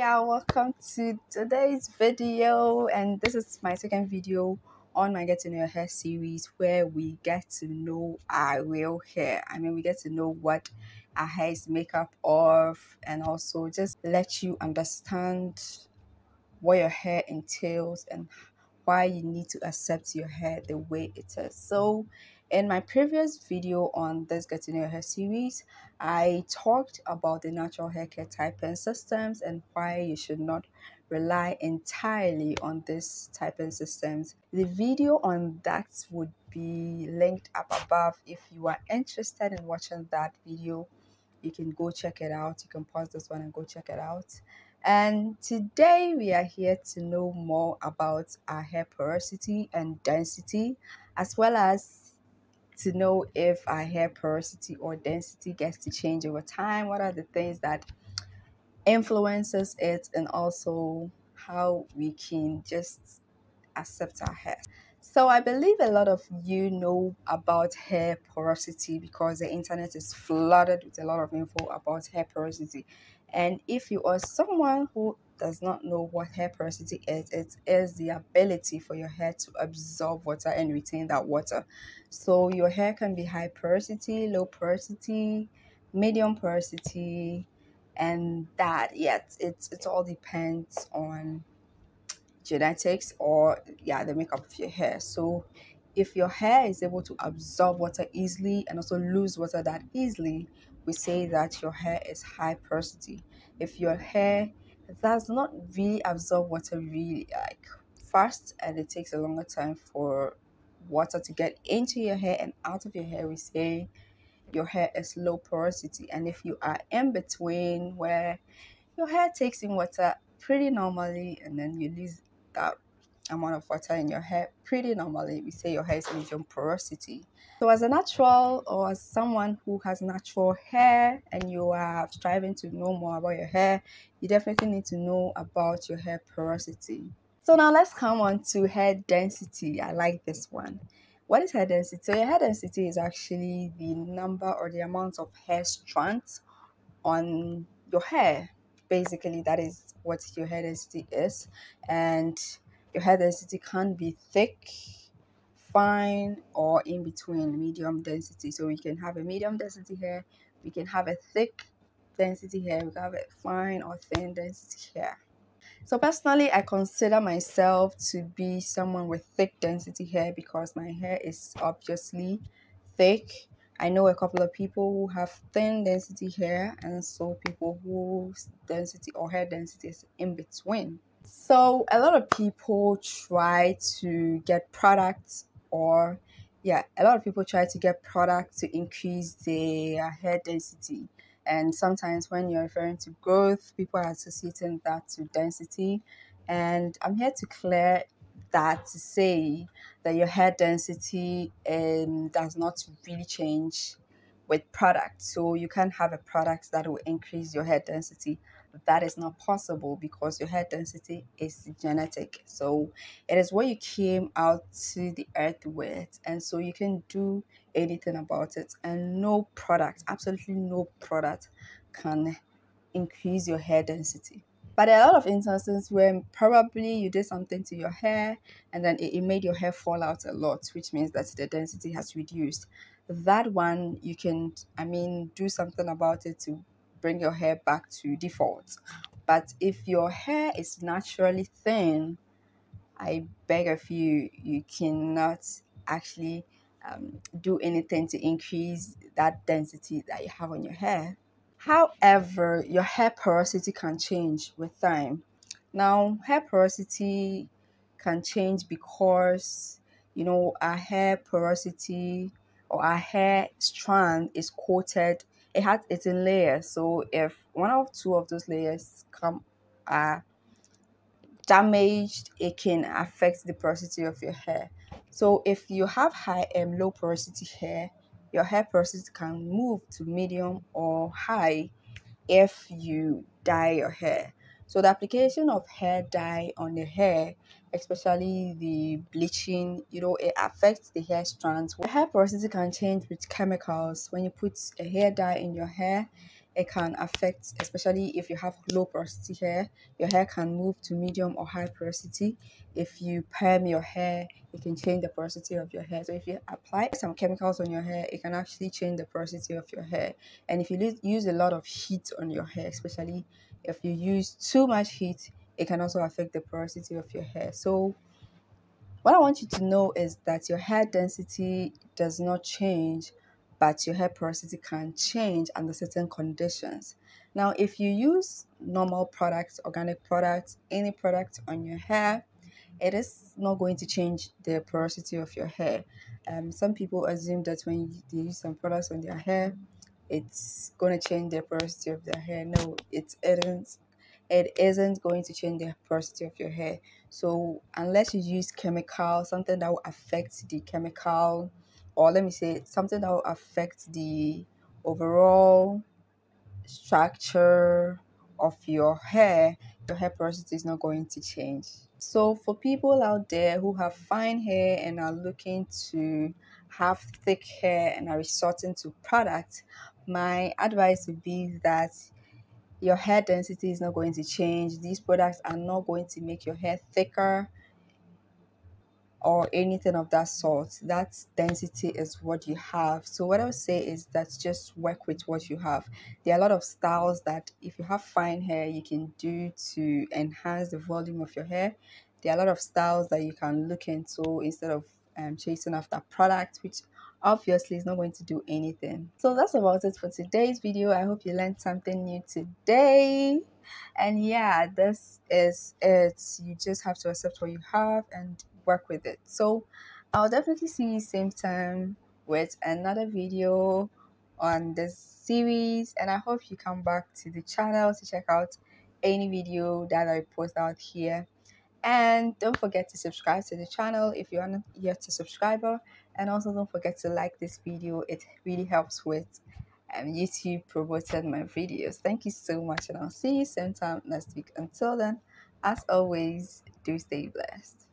Yeah, welcome to today's video, and this is my second video on my Get to Know Your Hair series where we get to know our real hair. We get to know what our hair is made up of, and also just let you understand what your hair entails and why you need to accept your hair the way it is. So in my previous video on this Get to Know Your Hair series, I talked about the natural hair care typing systems and why you should not rely entirely on these typing systems. The video on that would be linked up above. If you are interested in watching that video, you can go check it out. You can pause this one and go check it out. And today we are here to know more about our hair porosity and density, as well as to know if our hair porosity or density gets to change over time. What are the things that influences it, and also how we can just accept our hair. So I believe a lot of you know about hair porosity because the internet is flooded with a lot of info about hair porosity. And if you are someone who does not know what hair porosity is, it is the ability for your hair to absorb water and retain that water. So your hair can be high porosity, low porosity, medium porosity, and that yet it all depends on genetics or the makeup of your hair. So if your hair is able to absorb water easily and also lose water that easily, we say that your hair is high porosity. If your hair does not really absorb water really like fast and it takes a longer time for water to get into your hair and out of your hair, we say your hair is low porosity. And if you are in between, where your hair takes in water pretty normally and then you lose that amount of water in your hair pretty normally, we say your hair is medium porosity. So as a natural, or as someone who has natural hair and you are striving to know more about your hair, you definitely need to know about your hair porosity. So now let's come on to hair density. I like this one. What is hair density? So your hair density is actually the number or the amount of hair strands on your hair. Basically, that is what your hair density is. And your hair density can be thick, fine, or in between, medium density. So we can have a medium density hair, we can have a thick density hair, we can have a fine or thin density hair. So personally, I consider myself to be someone with thick density hair because my hair is obviously thick. I know a couple of people who have thin density hair, and so people whose density or hair density is in between. So a lot of people try to get products a lot of people try to get products to increase their hair density. And sometimes when you're referring to growth, people are associating that to density. And I'm here to clear that, to say that your hair density does not really change with product. So you can't have a product that will increase your hair density. That is not possible because your hair density is genetic. So it is what you came out to the earth with, and so you can do anything about it, and no product, absolutely no product, can increase your hair density. But there are a lot of instances where probably you did something to your hair and then it made your hair fall out a lot, which means that the density has reduced. That one, you can, do something about it to bring your hair back to default. But if your hair is naturally thin, I beg of you, you cannot actually do anything to increase that density that you have on your hair. However, your hair porosity can change with time. Now, hair porosity can change because, our hair porosity or our hair strand is coated. It's in layers. So if one or two of those layers are damaged, it can affect the porosity of your hair. So if you have high and low porosity hair, your hair porosity can move to medium or high if you dye your hair. So the application of hair dye on the hair, especially the bleaching, it affects the hair strands. Hair porosity can change with chemicals. When you put a hair dye in your hair, it can affect, especially if you have low porosity hair, your hair can move to medium or high porosity. If you perm your hair, it can change the porosity of your hair. So if you apply some chemicals on your hair, it can actually change the porosity of your hair. And if you use a lot of heat on your hair, especially if you use too much heat, it can also affect the porosity of your hair. So what I want you to know is that your hair density does not change, but your hair porosity can change under certain conditions. Now, if you use normal products, organic products, any product on your hair, it is not going to change the porosity of your hair. Some people assume that when they use some products on their hair, it's going to change the porosity of their hair. No, it isn't. It isn't going to change the porosity of your hair. So unless you use chemical, something that will affect the chemical, or let me say something that will affect the overall structure of your hair porosity is not going to change. So for people out there who have fine hair and are looking to have thick hair and are resorting to products, my advice would be that your hair density is not going to change. These products are not going to make your hair thicker or anything of that sort. That density is what you have. So what I would say is that just work with what you have. There are a lot of styles that if you have fine hair, you can do to enhance the volume of your hair. There are a lot of styles that you can look into instead of chasing after products, which obviously is not going to do anything. So that's about it for today's video. I hope you learned something new today. And yeah, this is it. You just have to accept what you have and work with it. So I'll definitely see you same time with another video on this series, and I hope you come back to the channel to check out any video that I post out here. And don't forget to subscribe to the channel if you are not yet a subscriber, and also don't forget to like this video. It really helps with YouTube promoting my videos. Thank you so much, and I'll see you same time next week. Until then, as always, do stay blessed.